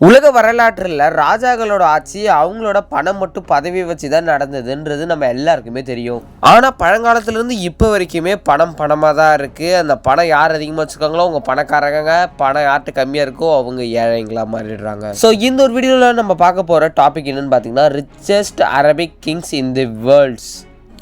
உலக வரலாற்றில் ராஜாக்களோட ஆட்சி அவங்களோட பணம் மட்டும் பதவி வச்சு தான் நடந்ததுன்றது நம்ம எல்லாருக்குமே தெரியும். ஆனால் பழங்காலத்துலேருந்து இப்போ வரைக்குமே பணமாக தான் இருக்குது. அந்த பணம் யார் அதிகமாக வச்சுருக்காங்களோ அவங்க பணக்காரங்க, பணம் யார்கிட்ட கம்மியாக இருக்கோ அவங்க ஏழைங்களாக மாறிடுறாங்க. ஸோ இந்த ஒரு வீடியோவில் நம்ம பார்க்க போகிற டாபிக் என்னென்னு பார்த்தீங்கன்னா, richest Arabic kings in the worlds.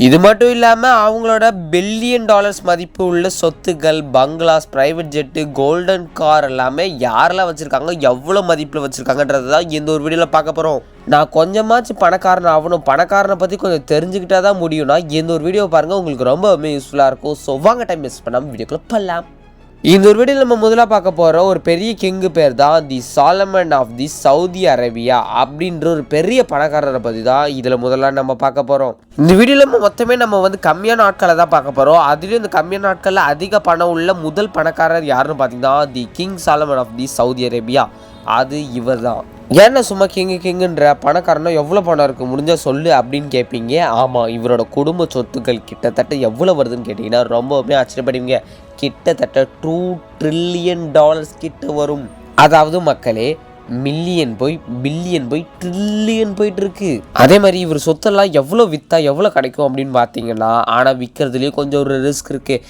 இது மட்டும் இல்லாமல் அவங்களோட $1 பில்லியன் மதிப்பு உள்ள சொத்துக்கள், bungalows, private jet, golden car எல்லாமே யாரெல்லாம் வச்சுருக்காங்க, எவ்வளோ மதிப்பில் வச்சுருக்காங்கன்றது தான் இந்த ஒரு வீடியோவில் பார்க்க போகிறோம். நான் கொஞ்சமாச்சும் பணக்காரன் ஆகணும், பணக்காரனை பற்றி கொஞ்சம் தெரிஞ்சுக்கிட்டா தான் முடியும்னா இந்த ஒரு வீடியோ பாருங்கள், உங்களுக்கு ரொம்பவுமே யூஸ்ஃபுல்லாக இருக்கும். ஸோ வாங்க டைம் மிஸ் பண்ணாமல் வீடியோக்குள்ளே போகலாம். இந்த ஒரு வீடியோவில் நம்ம முதலாக பார்க்க போகிற ஒரு பெரிய கிங்கு பேர் தான் the Solomon of the Saudi Arabia அப்படின்ற ஒரு பெரிய பணக்காரரை பற்றி தான் இதில் முதல்ல நம்ம பார்க்க போகிறோம். இந்த வீடியோவில் மொத்தமே நம்ம கம்மியான ஆட்களை தான் பார்க்க போகிறோம். அதுலேயும் இந்த கம்மியான ஆட்களில் அதிக பணம் உள்ள முதல் பணக்காரர் யாருன்னு பார்த்தீங்கன்னா the king Salman of the Saudi Arabia. அது இவர் தான். ஏன்னா சும்மா கிங்குன்ற பணக்காரனோ எவ்வளோ பணம் இருக்குது முடிஞ்சால் சொல்லு அப்படின்னு கேட்பீங்க. ஆமாம், இவரோட குடும்ப சொத்துக்கள் கிட்டத்தட்ட எவ்வளோ வருதுன்னு கேட்டிங்கன்னா ரொம்பவுமே ஆச்சரியப்படுவீங்க. கிட்டத்தட்ட $2 ட்ரில்லியன் கிட்ட வரும். அதாவது மக்களே, மில்லியன் போய் பில்லியன் போய் ட்ரில்லியன் போயிட்டு இருக்கு. அதே மாதிரி இவர் சொத்தெல்லாம் எவ்வளோ விற்றா எவ்வளோ கிடைக்கும் அப்படின்னு பார்த்தீங்கன்னா, ஆனால் விற்கிறதுலேயே கொஞ்சம் ஒரு ரிஸ்க் இருக்குது.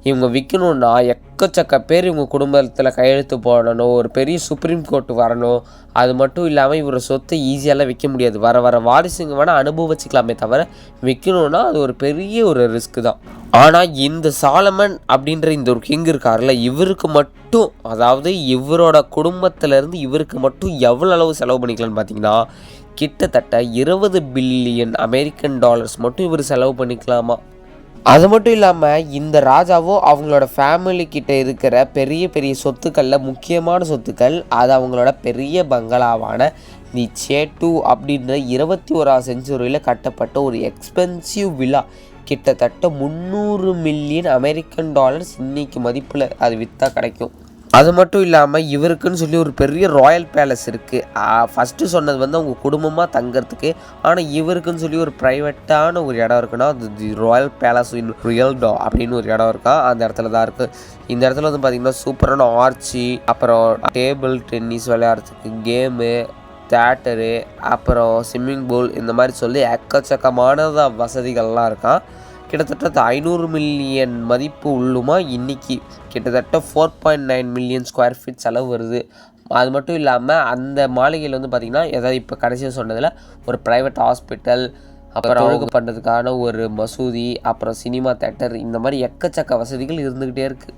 இவங்க விற்கணுன்னா எக்கச்சக்க பேர் இவங்க குடும்பத்தில் கையெழுத்து போடணும், ஒரு பெரிய சுப்ரீம் கோர்ட்டு வரணும். அது மட்டும் இல்லாமல் இவரோட சொத்தை ஈஸியாலாம் விற்க முடியாது. வர வாரிசுங்க வேணால் அனுபவிச்சுக்கலாமே தவிர விற்கணுன்னா அது ஒரு பெரிய ஒரு ரிஸ்க்கு தான். ஆனால் இந்த சாலமன் அப்படின்ற இந்த ஒரு கிங் இருக்கார்ல, இவருக்கு மட்டும், அதாவது இவரோட குடும்பத்திலேருந்து இவருக்கு மட்டும் எவ்வளோ அளவு செலவு பண்ணிக்கலான்னு பார்த்தீங்கன்னா, கிட்டத்தட்ட $20 பில்லியன் மட்டும் இவர் செலவு பண்ணிக்கலாமா. அது மட்டும் இல்லாமல் இந்த ராஜாவோ அவங்களோட ஃபேமிலி கிட்ட இருக்கிற பெரிய பெரிய சொத்துக்களில் முக்கியமான சொத்துக்கள், அது அவங்களோட பெரிய பங்களாவான தி சேட்டு அப்படின்ற 21ஆம் செஞ்சுரியில் கட்டப்பட்ட ஒரு எக்ஸ்பென்சிவ் வில்லா. கிட்டத்தட்ட $300 மில்லியன் இன்னைக்கு மதிப்பில் அது விற்றா கிடைக்கும். அது மட்டும் இல்லாமல் இவருக்குன்னு சொல்லி ஒரு பெரிய ராயல் பேலஸ் இருக்குது. ஃபஸ்ட்டு சொன்னது அவங்க குடும்பமாக தங்கிறதுக்கு. ஆனால் இவருக்குன்னு சொல்லி ஒரு ப்ரைவேட்டான ஒரு இடம் இருக்குன்னா அது தி ராயல் பேலஸ் இன் ரியல்டோ அப்படின்னு ஒரு இடம் இருக்கா. அந்த இடத்துல தான் இருக்குது. இந்த இடத்துல பார்த்திங்கன்னா சூப்பரான ஆர்ச்சி, அப்புறம் டேபிள் டென்னிஸ் விளையாடுறதுக்கு கேமு, தேட்டரு, அப்புறம் ஸ்விம்மிங் பூல், இந்த மாதிரி சொல்லி எக்கச்சக்கமான வசதிகள்லாம் இருக்கான். கிட்டத்தட்ட $500 மில்லியன் மதிப்பு உள்ளுமா. இன்றைக்கி கிட்டத்தட்ட 4.9 மில்லியன் ஸ்கொயர் ஃபீட் செலவு வருது. அது மட்டும் இல்லாமல் அந்த மாளிகையில் பார்த்திங்கன்னா, ஏதாவது இப்போ கடைசியாக சொன்னதில் ஒரு ப்ரைவேட் ஹாஸ்பிட்டல், அப்புறம் அழகு பண்ணுறதுக்கான ஒரு மசூதி, அப்புறம் சினிமா தேட்டர், இந்த மாதிரி எக்கச்சக்க வசதிகள் இருந்துக்கிட்டே இருக்குது.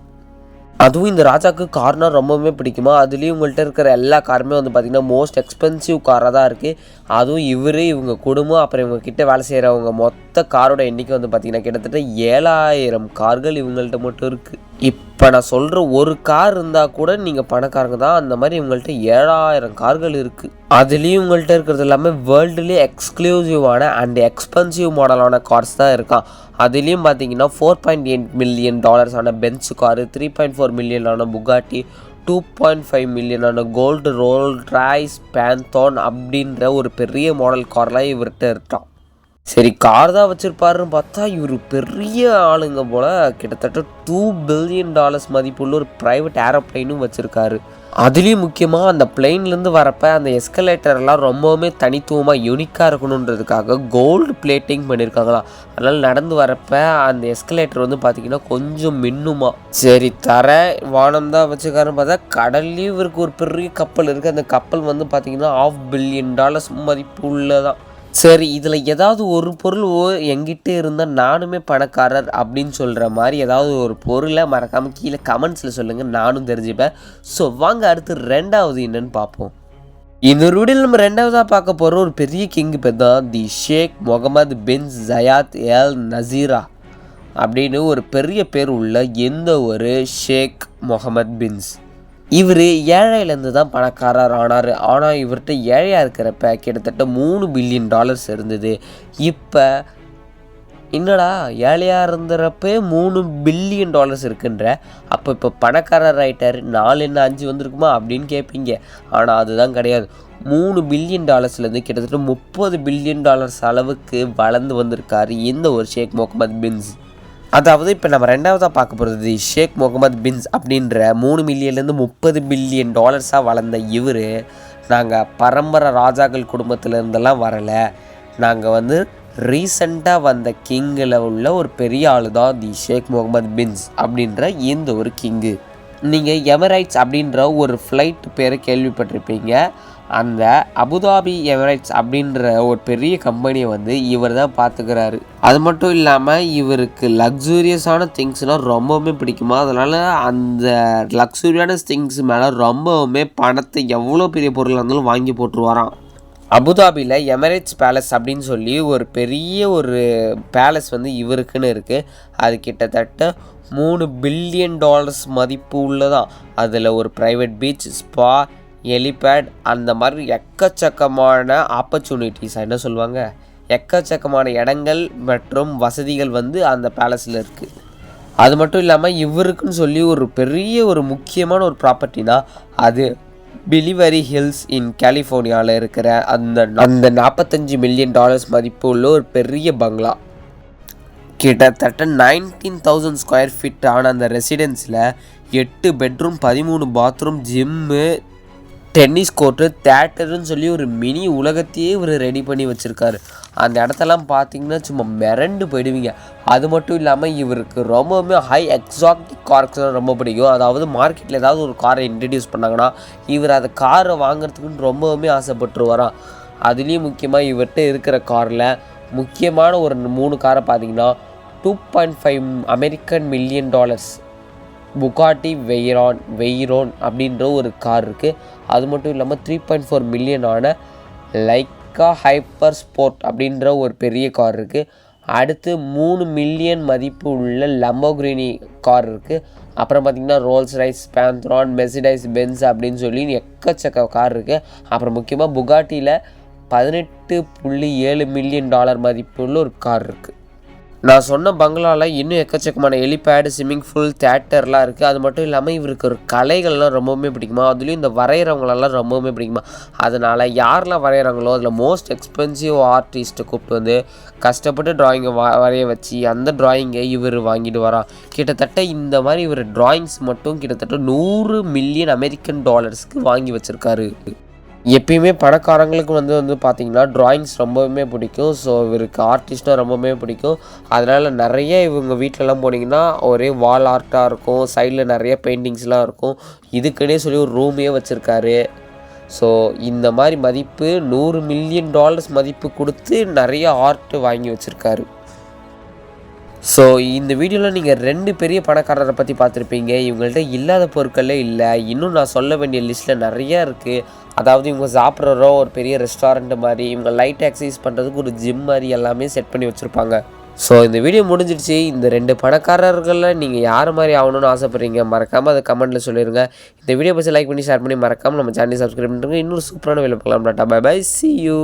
அதுவும் இந்த ராஜாவுக்கு கார்னா ரொம்பவுமே பிடிக்குமா. அதுலேயும் உங்கள்கிட்ட இருக்கிற எல்லா காருமே பார்த்திங்கன்னா மோஸ்ட் எக்ஸ்பென்சிவ் காராக தான் இருக்குது. அதுவும் இவங்க குடும்பம் அப்புறம் இவங்க கிட்ட வேலை செய்கிறவங்க மொத்த காரோட எண்ணிக்கை பார்த்திங்கன்னா கிட்டத்தட்ட 7000 கார்கள் இவங்கள்ட்ட மட்டும் இருக்குது. இப்போ நான் சொல்கிற ஒரு கார் இருந்தால் கூட நீங்கள் பணக்காரங்க தான். அந்த மாதிரி இவங்கள்ட்ட 7000 கார்கள் இருக்குது. அதுலேயும் இவங்கள்ட்ட இருக்கிறது எல்லாமே வேர்ல்டுலேயே எக்ஸ்க்ளூசிவான அண்ட் எக்ஸ்பென்சிவ் மாடலான கார்ஸ் தான் இருக்கான். அதுலேயும் பார்த்தீங்கன்னா $4.8 million Benz car, $3.4 million Bugatti, $2.5 million gold Rolls Royce Phantom அப்படின்ற ஒரு பெரிய மாடல் கார்லாம் இவர்கிட்ட இருக்கான். சரி, கார் தான் வச்சுருப்பாருன்னு பார்த்தா இவர் பெரிய ஆளுங்க போல். கிட்டத்தட்ட $2 பில்லியன் மதிப்புள்ள ஒரு ப்ரைவேட் ஏரோப்ளைனும் வச்சுருக்காரு. அதுலேயும் முக்கியமாக அந்த பிளெயின்லேருந்து வரப்போ அந்த எஸ்கலேட்டர்லாம் ரொம்பவுமே தனித்துவமாக யூனிக்காக இருக்கணுன்றதுக்காக கோல்டு பிளேட்டிங் பண்ணியிருக்காங்களாம். அதனால் நடந்து வரப்போ அந்த எஸ்கலேட்டர் பார்த்திங்கன்னா கொஞ்சம் மின்னுமா. சரி, வானம் தான் வச்சுருக்காருன்னு பார்த்தா கடல்லையும் இவருக்கு ஒரு பெரிய கப்பல் இருக்குது. அந்த கப்பல் பார்த்திங்கன்னா $500 மில்லியன் மதிப்பு உள்ளதான். சரி, இதில் ஏதாவது ஒரு பொருள் எங்கிட்ட இருந்தால் நானுமே பணக்காரர் அப்படின்னு சொல்கிற மாதிரி ஏதாவது ஒரு பொருளை மறக்காமல் கீழே கமெண்ட்ஸில் சொல்லுங்கள், நானும் தெரிஞ்சுப்பேன். ஸோ வாங்க அடுத்து ரெண்டாவது என்னன்னு பார்ப்போம். இந்த ஒரு வீடியோவில் நம்ம ரெண்டாவதாக பார்க்க போகிற ஒரு பெரிய கிங் பேர் தான் தி ஷேக் முகமது பின் ஜயாத் எல் நசீரா அப்படின்னு ஒரு பெரிய பேர் உள்ள எந்த ஒரு ஷேக் முகமது பின்ஸ். இவர் ஏழையிலேருந்து தான் பணக்காரர் ஆனார். ஆனால் இவர்கிட்ட ஏழையாக இருக்கிறப்ப கிட்டத்தட்ட $3 பில்லியன் இருந்தது. இப்போ என்னடா ஏழையாக இருந்தப்போ $3 பில்லியன் இருக்குன்ற, அப்போ இப்போ பணக்காரர் ஆகிட்டார், 4 என்ன 5 வந்திருக்குமா அப்படின்னு கேட்பீங்க. ஆனால் அதுதான் கிடையாது. $3 பில்லியன் கிட்டத்தட்ட $30 பில்லியன் அளவுக்கு வளர்ந்து வந்திருக்காரு இந்த ஒரு ஷேக் முகமது பின்ஸ். அதாவது இப்போ நம்ம ரெண்டாவதாக பார்க்க போகிறது ஷேக் முகமது பின்ஸ் அப்படின்ற 3 மில்லியன்லேருந்து 30 பில்லியன் டாலர்ஸாக வளர்ந்த இவர், நாங்கள் பரம்பரை ராஜாக்கள் குடும்பத்தில் இருந்தெல்லாம் வரலை, நாங்கள் வந்து ரீசண்டாக வந்த கிங்கில் உள்ள ஒரு பெரிய ஆள் தான் தி ஷேக் முகமது பின்ஸ் அப்படின்ற இந்த ஒரு கிங்கு. நீங்கள் எமிரேட்ஸ் அப்படின்ற ஒரு ஃப்ளைட் பேரை கேள்விப்பட்டிருப்பீங்க. அந்த அபுதாபி எமிரேட்ஸ் அப்படின்ற ஒரு பெரிய கம்பெனியை வந்து இவர் தான் பார்த்துக்கிறாரு. அது மட்டும் இல்லாமல் இவருக்கு லக்ஸூரியஸான திங்ஸ்னால் ரொம்பவுமே பிடிக்குமா, அதனால் அந்த லக்ஸூரியான திங்ஸ் மேலே ரொம்பவுமே பணத்தை எவ்வளோ பெரிய பொருளாக இருந்தாலும் வாங்கி போட்டுருவாராம். அபுதாபியில் எமிரேட்ஸ் பேலஸ் அப்படின்னு சொல்லி ஒரு பெரிய ஒரு பேலஸ் வந்து இவருக்குன்னு இருக்குது. அது கிட்டத்தட்ட 3 பில்லியன் டாலர்ஸ் மதிப்பு உள்ளதான். அதில் ஒரு ப்ரைவேட் பீச், ஸ்பா, ஹெலிபேட், அந்த மாதிரி எக்கச்சக்கமான ஆப்பர்ச்சுனிட்டிஸ், என்ன சொல்லுவாங்க, எக்கச்சக்கமான இடங்கள் மற்றும் வசதிகள் வந்து அந்த பேலஸில் இருக்குது. அது மட்டும் இல்லாமல் இவருக்குன்னு சொல்லி ஒரு பெரிய ஒரு முக்கியமான ஒரு ப்ராப்பர்ட்டினா அது பிலிவரி ஹில்ஸ் இன் கலிஃபோர்னியாவில் இருக்கிற அந்த 45 மில்லியன் டாலர்ஸ் மதிப்பு உள்ள ஒரு பெரிய பங்களா. கிட்டத்தட்ட 19,000 ஸ்கொயர் ஃபீட் ஆன அந்த ரெசிடென்ஸில் 8 bedroom, 13 bathroom, gym, tennis court, தேட்டருன்னு சொல்லி ஒரு மினி உலகத்தையே இவர் ரெடி பண்ணி வச்சுருக்காரு. அந்த இடத்தெல்லாம் பார்த்தீங்கன்னா சும்மா மிரண்டு போயிடுவீங்க. அது மட்டும் இல்லாமல் இவருக்கு ரொம்பவுமே ஹை எக்ஸாட்டிக் கார்ஸ்லாம் ரொம்ப பிடிக்கும். அதாவது மார்க்கெட்டில் ஏதாவது ஒரு காரை இன்ட்ரடியூஸ் பண்ணாங்கன்னா இவர் அந்த காரை வாங்குறதுக்குன்னு ரொம்பவுமே ஆசைப்பட்டுருவாராம். அதுலேயும் முக்கியமாக இவர்கிட்ட இருக்கிற காரில் முக்கியமான ஒரு 3 காரை பார்த்தீங்கன்னா 2.5 அமெரிக்கன் மில்லியன் டாலர்ஸ் புகாட்டி வெய்ரோன் அப்படின்ற ஒரு கார் இருக்குது. அது மட்டும் இல்லாமல் 3.4 மில்லியனான லைக்கா ஹைப்பர் ஸ்போர்ட் அப்படின்ற ஒரு பெரிய கார் இருக்குது. அடுத்து 3 மில்லியன் மதிப்பு உள்ள லம்போர்கினி கார் இருக்குது. அப்புறம் பார்த்திங்கன்னா ரோல்ஸ் ரைஸ், பேந்த்ரான், மெர்சிடைஸ் பென்ஸ் அப்படின்னு சொல்லி எக்கச்சக்க கார் இருக்குது. அப்புறம் முக்கியமாக புகாட்டியில் 18.7 மில்லியன் டாலர் மதிப்புள்ள ஒரு கார் இருக்குது. நான் சொன்ன பங்களாவில் இன்னும் எக்கச்சக்கமான ஹெலிபேடு, ஸ்விம்மிங் பூல், தேட்டர்லாம் இருக்குது. அது மட்டும் இல்லாமல் இவருக்கு ஒரு கலைகள்லாம் ரொம்பவுமே பிடிக்குமா, அதுலேயும் இந்த வரைகிறவங்களெல்லாம் ரொம்பவுமே பிடிக்குமா. அதனால் யாரெல்லாம் வரைகிறாங்களோ அதில் மோஸ்ட் எக்ஸ்பென்சிவ் ஆர்டிஸ்ட்டை கூப்பிட்டு வந்து கஷ்டப்பட்டு ட்ராயிங்கை வரைய வச்சு அந்த ட்ராயிங்கை இவர் வாங்கிட்டு வரான். கிட்டத்தட்ட இந்த மாதிரி இவர் ட்ராயிங்ஸ் மட்டும் கிட்டத்தட்ட 100 மில்லியன் அமெரிக்கன் டாலர்ஸ்க்கு வாங்கி வச்சுருக்காரு. எப்பயுமே பணக்காரங்களுக்கு வந்து பார்த்திங்கன்னா ட்ராயிங்ஸ் ரொம்பவுமே பிடிக்கும். ஸோ இவருக்கு ஆர்டிஸ்ட்னால் ரொம்பவுமே பிடிக்கும். அதனால் நிறைய இவங்க வீட்டிலலாம் போனீங்கன்னா ஒரே வால் ஆர்ட்டாக இருக்கும், சைடில் நிறைய பெயிண்டிங்ஸ்லாம் இருக்கும். இதுக்குன்னே சொல்லி ஒரு ரூமே வச்சுருக்காரு. ஸோ இந்த மாதிரி மதிப்பு 100 மில்லியன் டாலர்ஸ் மதிப்பு கொடுத்து நிறைய ஆர்ட் வாங்கி வச்சுருக்காரு. ஸோ இந்த வீடியோவில் நீங்கள் 2 பெரிய பணக்காரரை பற்றி பார்த்துருப்பீங்க. இவங்கள்ட்ட இல்லாத பொருட்களே இல்லை. இன்னும் நான் சொல்ல வேண்டிய லிஸ்ட்டில் நிறையா இருக்குது. அதாவது இவங்க சாப்பிட்றோ ஒரு பெரிய ரெஸ்டாரண்ட் மாதிரி, இவங்க லைட் எக்ஸசைஸ் பண்ணுறதுக்கு ஒரு ஜிம் மாதிரி எல்லாமே செட் பண்ணி வச்சுருப்பாங்க. ஸோ இந்த வீடியோ முடிஞ்சிடுச்சு. இந்த 2 பணக்காரர்களில் நீங்கள் யார் மாதிரி ஆகணும்னு ஆசைப்பட்றீங்க மறக்காமல் அதை கமெண்ட்டில் சொல்லிடுங்க. இந்த வீடியோ பற்றி லைக் பண்ணி ஷேர் பண்ணி மறக்காமல் நம்ம சேனலை சப்ஸ்கிரைப் பண்ணுறேங்க. இன்னொரு சூப்பரான வீடியோ பார்க்கலாம். Tata, bye bye, see you.